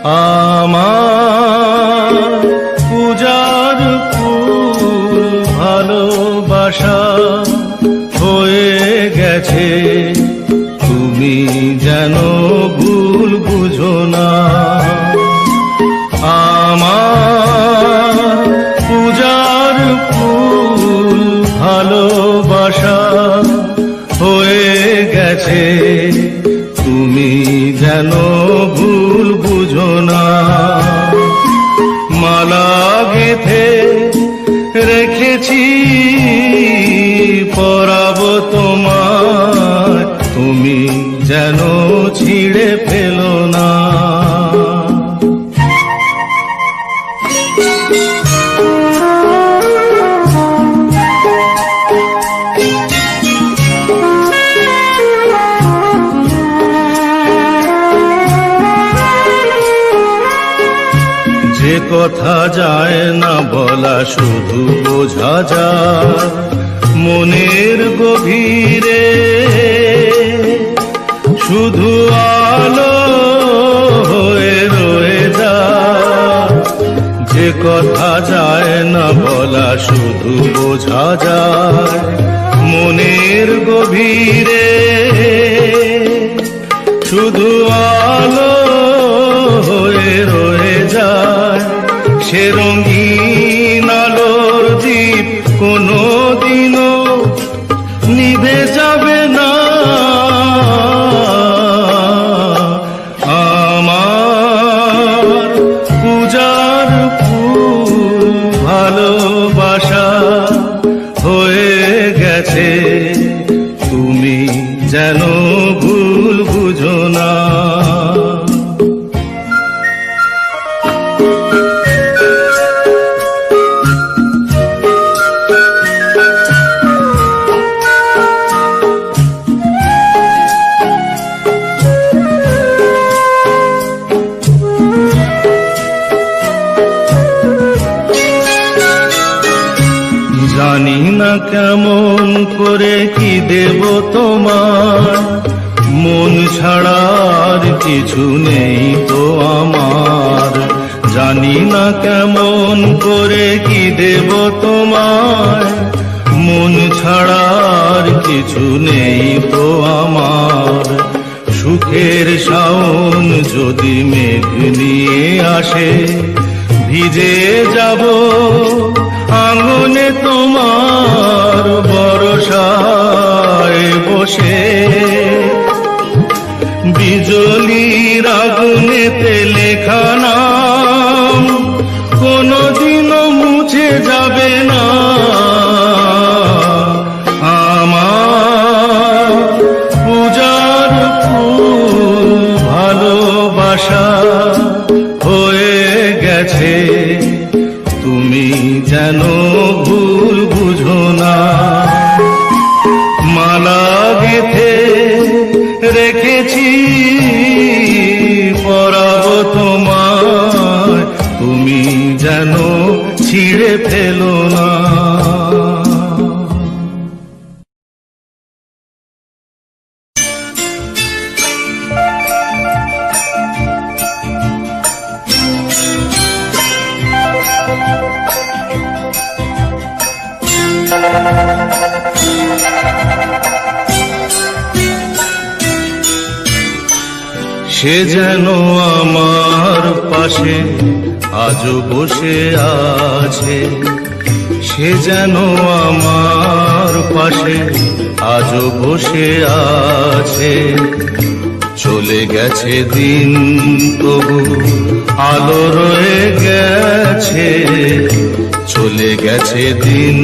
আমার পূজার ফুল ভালোবাসা হয়ে গেছে, তুমি যেন ভুল বুঝো না। আমার পূজার ফুল ভালোবাসা হয়ে গেছে, তুমি যেন ভুল বুঝো না। মালা গেঁথে রেখেছি পরাবো তোমায়, তুমি যেন ছিঁড়ে ফেলো না। যে কথা যায় না বলা শুধু বোঝা যায় মনের গভীরে, শুধু আলো হয়ে রয়ে যায়। যে কথা যায় না বলা শুধু বোঝা যায় মনের গভীরে, শুধু আলো হয়ে রয়ে যায়। সে রঙিন আলোর দ্বীপ কোনোদিনও নিভে যাবে না। আমার পূজার ফুল ভালোবাসা হয়ে গেছে, তুমি যেন ভুল বুঝো না। জানি না কেমন করে কি দেব তোমার, মন ছাড়ার কিছু নেই তো আমার। জানি না কেমন করে কি দেব তোমার, মন ছাড়ার কিছু নেই তো আমার। সুখের শাওন যদি মেঘ নিয়ে আসে, ভিজে যাব আঙ্গনে তোমার বরসায় বসে। বিজলির আগুনেতে লেখা নাম কোনোদিনও মুছে যাবে না। আমার পূজার ফুল ভালোবাসা হয়ে গেছে, তুমি যেন ভুল বুঝো না। মালা গেঁথে রেখেছি পরাবো তোমায়, তুমি যেন ছিঁড়ে ফেলো না। সে যেন আমার পাশে আজও বসে আছে, সে যেন আমার পাশে আজও বসে আছে। চলে গেছে দিন তবু আলো রয়ে গেছে, চলে গেছে দিন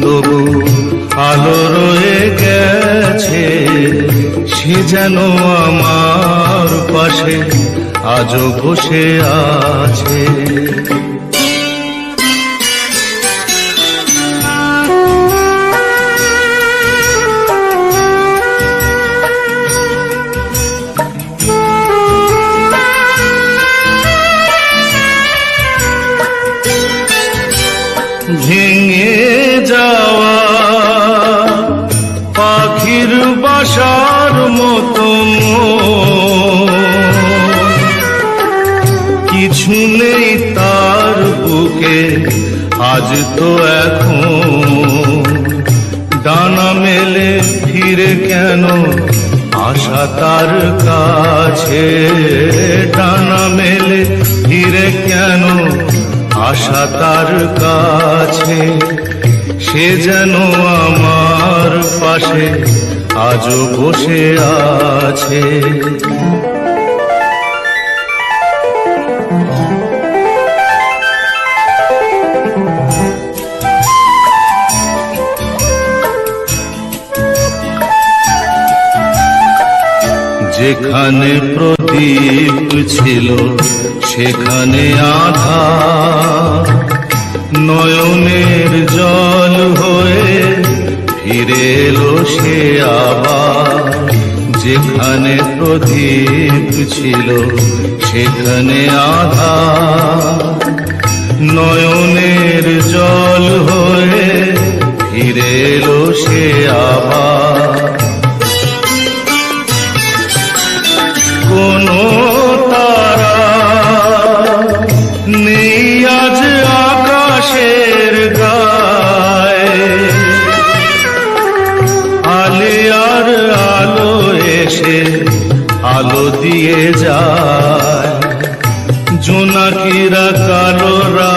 তবু আলো রয়ে গেছে। সে যেন আমার পাশে আজও বসে আছে। ভেঙে যাওয়া পাখির বাসার মতো কিছু নেই তার বুকে আজ তো এখন, ডানা মেলে ফিরে কেন আশা তার কাছে, ডানা মেলে ফিরে কেন আশা তার কাছে, সে যেন আমার পাশে আজও বসে আছে। যেখানে প্রদীপ ছিল সেখানে আধার, নয়নের জল হয়ে ফিরে এলো সে আবার। যেখানে প্রদীপ ছিল সেখানে আধার, নয়নের জল হয়ে ফিরে এলো সে আবার। কোনো তারা নেই আজ আকাশের গায়ে, আলে আর আলো এসে আলো দিয়ে যায়। জোনাকিরা কালোরা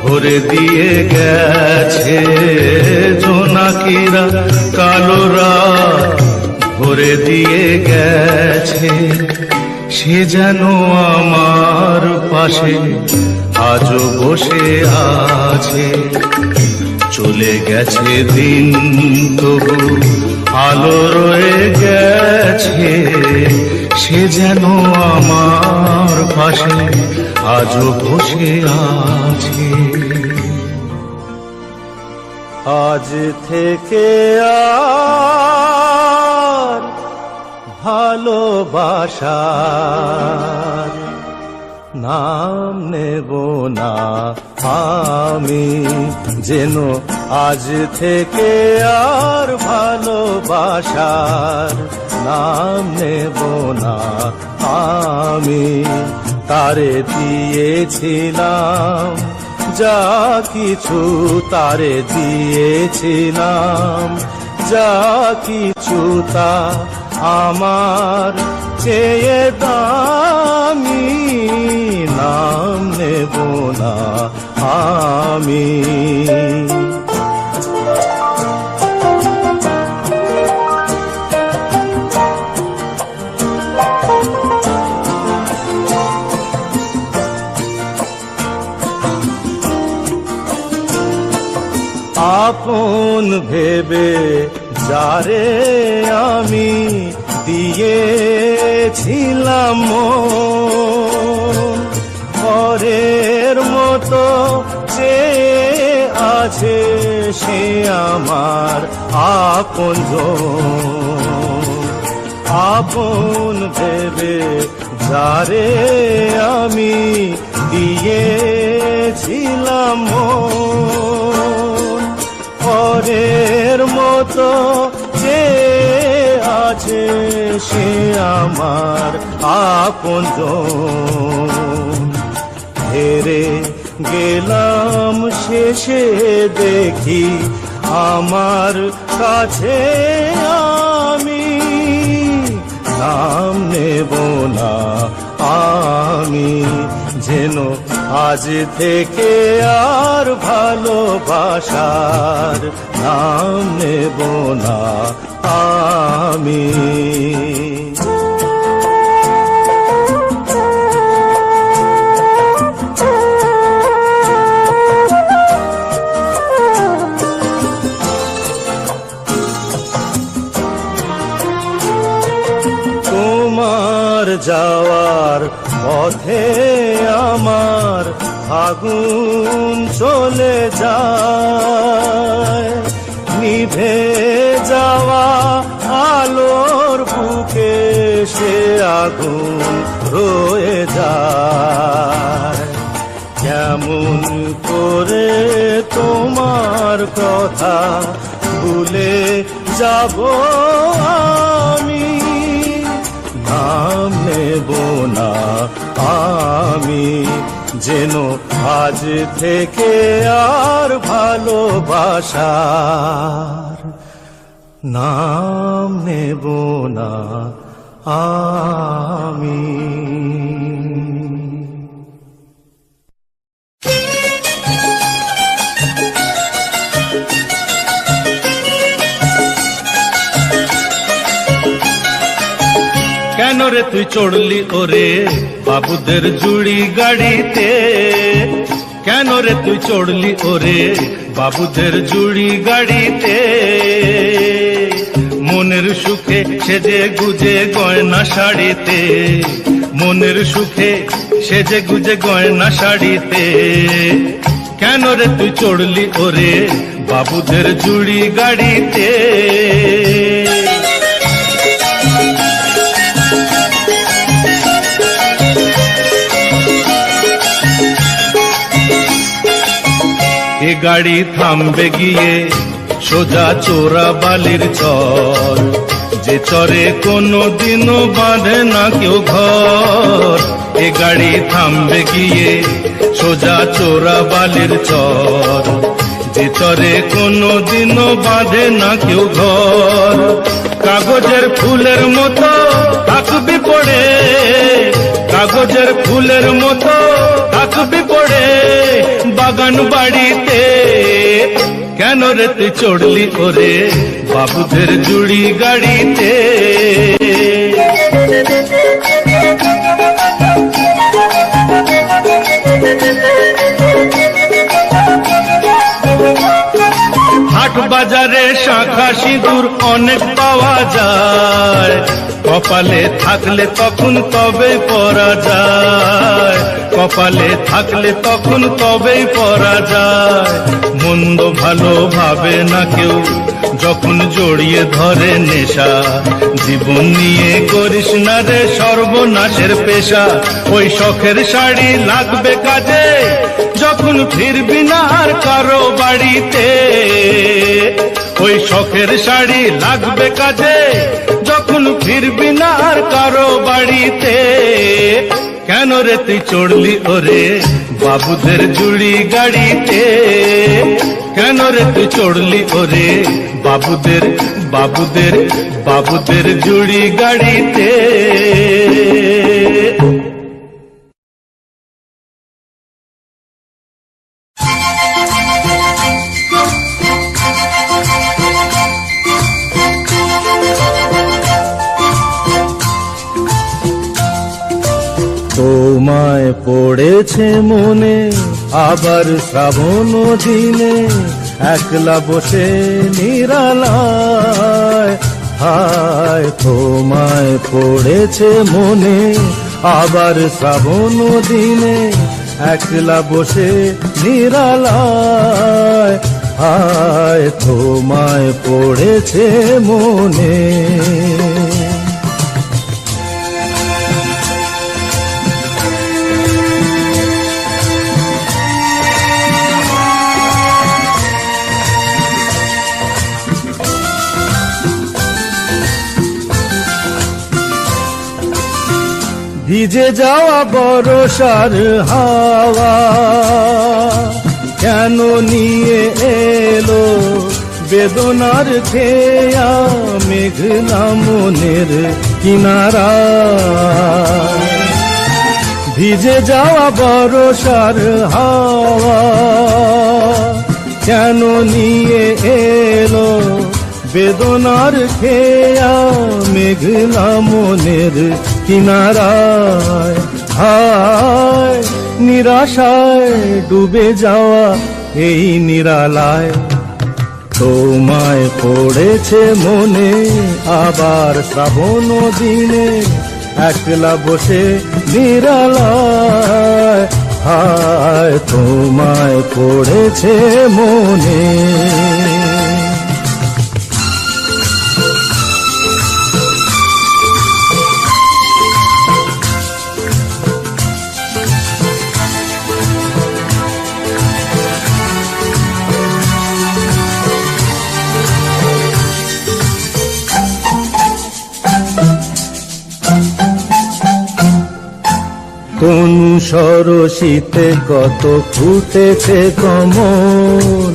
ভরে দিয়ে গেছে, জোনাকিরা কালোরা ভরে দিয়ে গেছে, সে যেন আমার পাশে আজও বসে আছে। চলে গেছে দিন তবু আলো রয়ে গেছে, সে যেন আমার পাশে আজও বসে আছে। আজ থেকে আর ভালোবাসার নাম নেব না আমি, যেন আজ থেকে আর ভালোবাসার নাম নেব না আমি। তারে দিয়েছিলাম যা কিছু, তারে দিয়েছিলাম যা কিছু, তা আমার চেয়ে দামি, নাম নেব না আমি। আপন ভেবে যারে আমি দিয়েছিলাম পরের মতো যে আছে সে আমার আপনজন। আপন ভেবে যারে আমি দিয়েছিলাম পরের মতো যে আছে সে আমার আপনজন। হেরে গেলাম শেষে দেখি আমার কাছে আমি, নাম নেব না আমি, যেন আজ থেকে আর ভালোবাসার নাম নেব না আমি। তোমার যাওয়ার পথে আমার আগুন চলে যায়, নিভে যাওয়া আলোর বুকে সে আগুন রয়ে যায়। কেমন করে তোমার কথা ভুলে যাব আমি, নাম নেব না আমি যেন আজ থেকে আর ভালোবাসার নাম নেব না আমি। কেন রে তুই চড়লি ওরে বাবুদের জুড়ি গাড়িতে? কেন রে তুই চড়লি ওরে বাবুদের জুড়ি গাড়িতে? মনের সুখে সেজে গুজে গয়না শাড়িতে, মনের সুখে সেজে গুজে গয়না শাড়িতে। কেন রে তুই চড়লি ওরে বাবুদের জুড়ি গাড়িতে? এ গাড়ি থামবে গিয়ে সোজা চোরা বালির চর, যে চরে কোনো দিনও বাঁধে না কেউ ঘর। এ গাড়ি থামবে গিয়ে সোজা চোরা বালির চর, যে চরে কোনো দিনও বাঁধে না কেউ ঘর। কাগজের ফুলের মতো থাকবি পড়ে, কাগজের ফুলের মতো থাকবি পড়ে বাগান বাড়িতে। কেন রে তুই চড়লি ওরে বাবুদের জুড়ি গাড়িতে? হাট বাজারে শাঁখা সিঁদুর অনেক পাওয়া যায়, কপালে থাকলে তখন তবেই পরা যায়, কপালে থাকলে তখন তবেই পরা যায়। মন্দ ভালো ভাবে না কেউ যখন জড়িয়ে ধরে নেশা, জীবন নিয়ে করিস না রে সর্বনাশের পেশা। ওই শখের শাড়ি লাগবে কাজে যখন ফিরবি না আর কারো বাড়িতে। ওই শখের শাড়ি লাগবে কাজে যখন ফিরবি না আর কারো বাড়িতে। কেন রে তুই চড়লি ওরে বাবুদের জুড়ি গাড়িতে? কেন রে তুই চড়লি ওরে বাবুদের বাবুদের বাবুদের জুড়ি গাড়িতে? তোমায় পড়েছে মনে আবার শ্রাবণ দিনে, একলা বসে নিরালায়। হায় তোমায় পড়েছে মনে আবার শ্রাবণ দিনে, একলা বসে নিরালায়। হায় তোমায় পড়েছে মনে। ভিজে যাওয়া বরষার হাওয়া কেন নিয়ে এলো বেদনার খেয়া মেঘনা মনের কিনারা। ভিজে যাওয়া বরষার হাওয়া কেন নিয়ে এলো বেদনার খেয়া মেঘনা মনের কিনারায়। হায় নিরাশায় ডুবে যাওয়া এই নিরালায়, তোমায় পড়েছে মনে আবার শ্রাবণ দিনে, একলা বসে নিরালায়। হায় তোমায় পড়েছে মনে। কোন সরসিতে কত ফুটেছে কমল,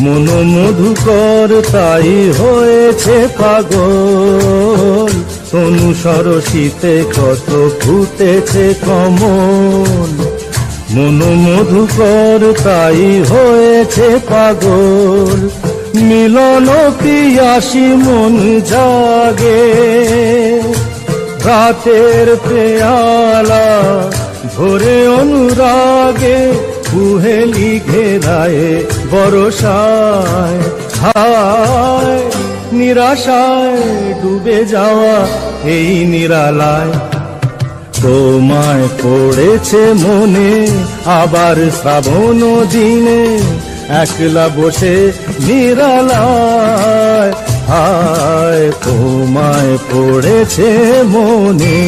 মন মধুকর তাই হয়েছে পাগল। তনু সরসিতে কত ফুটেছে কমল, মন মধুকর তাই হয়েছে পাগল। মিলন পিয়াসী মন জাগে, রাতের পেয়ালা ভোরে অনুরাগে, কুহেলি ঘেরায় বরসায়। হায় নিরাশায় ডুবে যাওয়া এই নিরালায়, তোমায় পড়েছে মনে আবার শ্রাবণ দিনে, একলা বসে নিরালায়। হায় তোমায় পড়েছে মনে,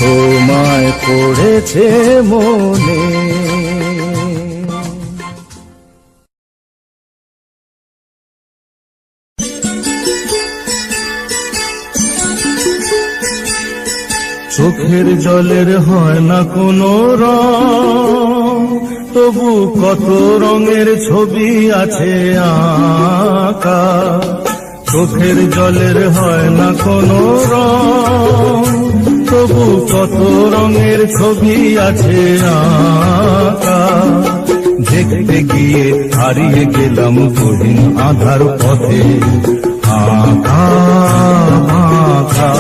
তোমায় পড়েছে মনে। চোখের জলের হয় না কোনো রং, তবু কত রঙের ছবি আছে আঁকা। চোখের জলের হয় না কোনো রং, তবু কত রঙের ছবি আছে আঁকা। দেখতে গিয়ে হারিয়ে গেলাম গহীন আধার পথে, আঁকা আঁকা।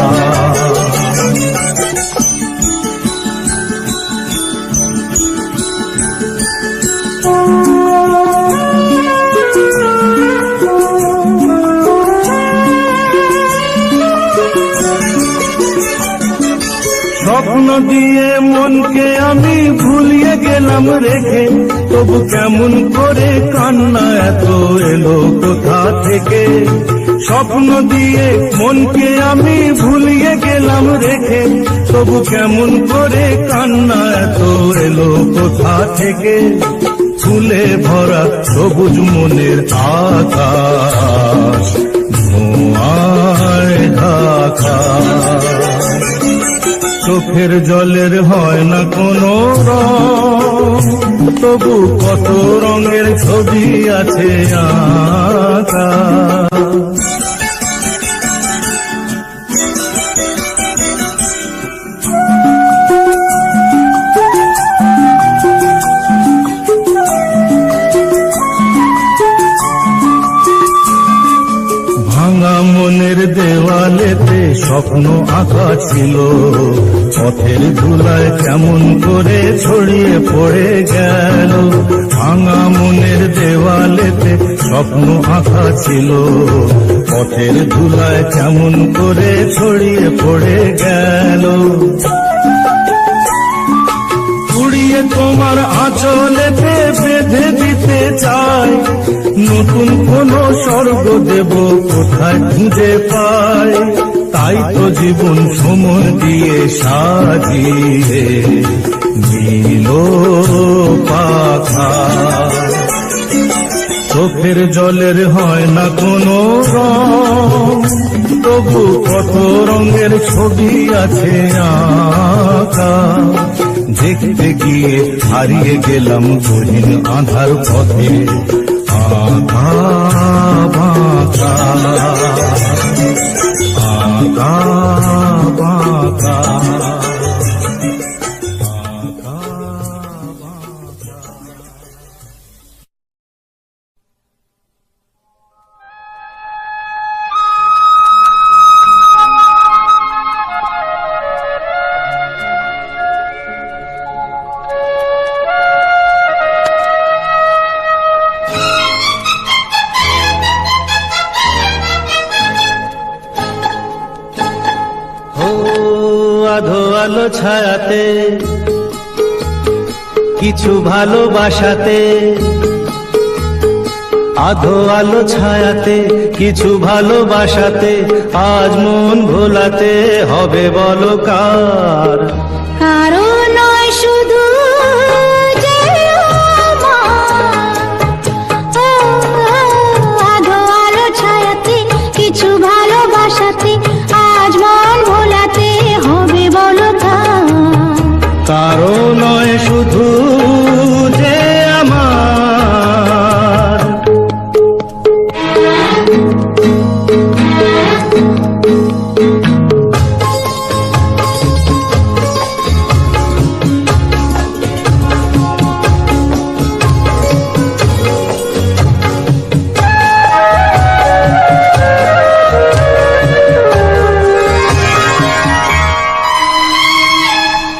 স্বপ্ন দিয়ে মনকে আমি ভুলিয়ে গেলাম রেখে, তবু কেমন করে কান্না এত এলো কোথা থেকে। স্বপ্ন দিয়ে মনকে আমি ভুলিয়ে গেলাম রেখে, তবু কেমন করে কান্না এত এলো কোথা থেকে। ফুলে ভরা সবুজ মনের আকাশ ধোঁয়ায় ঢাকা। চোখের জলের হয় না কোনো রং, তবু কত রঙের ছবি আছে আঁকা। ভাঙা মনের দেওয়ালেতে স্বপ্ন আঁকা ছিল, পথের ধুলায় কেমন করে ছড়িয়ে পড়ে গেল। ভাঙা মনের দেওয়ালেতে স্বপ্ন আঁকা ছিল, পথের ধুলায় কেমন করে ছড়িয়ে পড়ে গেল। উড়িয়ে তোমার আঁচলেতে বেঁধে দিতে চাই, নতুন কোন স্বর্গ দেব কোথায় খুঁজে পাই। তাই তো জীবন সময় দিয়ে সাজিয়ে দিল পাখা। চোখের জলের হয় না কোনো রং, তবু কত রঙের ছবি আছে আঁকা। দেখতে গিয়ে হারিয়ে গেলাম গহীন আধার পথে, আঁকা বাঁকা আঁকা বাঁকা। আধো আলো ছায়াতে কিছু ভালোবাসাতে, আধো আলো ছায়াতে কিছু ভালোবাসাতে, আজ মন ভোলাতে হবে বলো কার। কারো নয় শুধু আধো আলো ছায়াতে কিছু ভালোবাসাতে, আজ মন ভোলাতে হবে বলো কার।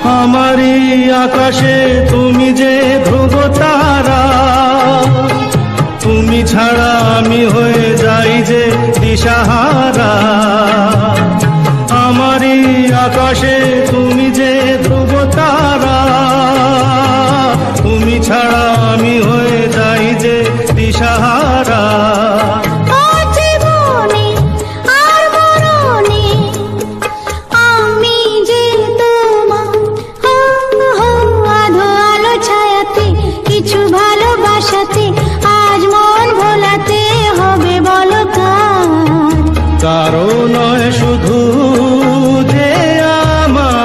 আমারই আকাশে তুমি যে ধ্রুব তারা, তুমি ছাড়া আমি হয়ে যাই যে দিশাহারা। আমারই আকাশে তুমি যে ধ্রুব তারা, তুমি ছাড়া আমি হয়ে যাই যে দিশাহারা। ও জীবনে আর মরণে আমি যে তোমার, আধো আলো ছায়াতে কিছু ভালোবাসাতে আজ মন ভোলাতে হবে বলো কার। কারো নয় শুধু যে আমার।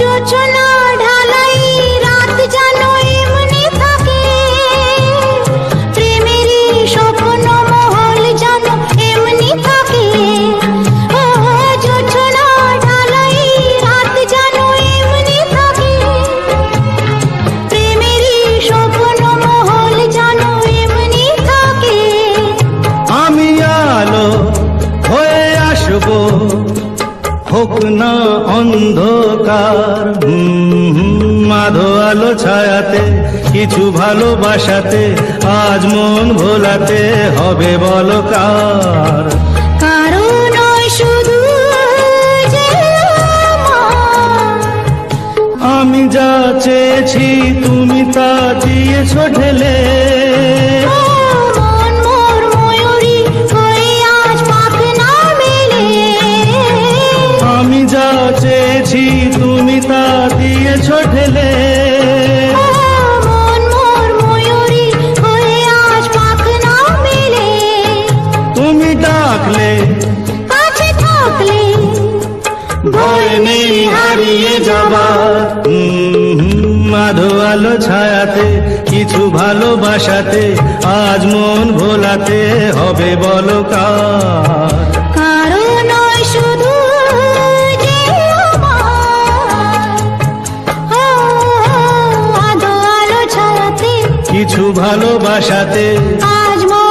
যোচনা ঢালাই রাত যেন এমনি থাকে, প্রেমেরই স্বপ্ন মহল যেন এমনি থাকে। ও যোচনা ঢালাই রাত যেন এমনি থাকে, প্রেমেরই স্বপ্ন মহল যেন এমনি থাকে। আমি আলো হয়ে আসবো, হোক না অন্ধকার। আধো আলো ছায়াতে কিছু ভালোবাসাতে আজ মন ভোলাতে হবে বলো কার। কারো নয় শুধু যে আমার। আমি যা চেয়েছি তুমি তা দিয়েছো ঢেলে, ও মন মোর ময়ূরী হয়ে আজ পাখ না মেলে। আমি যা চেয়েছি তুমি তা দিয়েছো ঢেলে। ও মন মোর ময়ূরী হয়ে আজ পাখ না মেলে। তুমি ডাকলে কাছে থাকলে ভয় নেই হারিয়ে যাবার। আধো আলো ছায়াতে কিছু ভালোবাসাতে আজ মন ভোলাতে হবে বলো কার। কারো নয় শুধু যে আমার। ও আধো আলো ছায়াতে কিছু ভালোবাসাতে আজ মন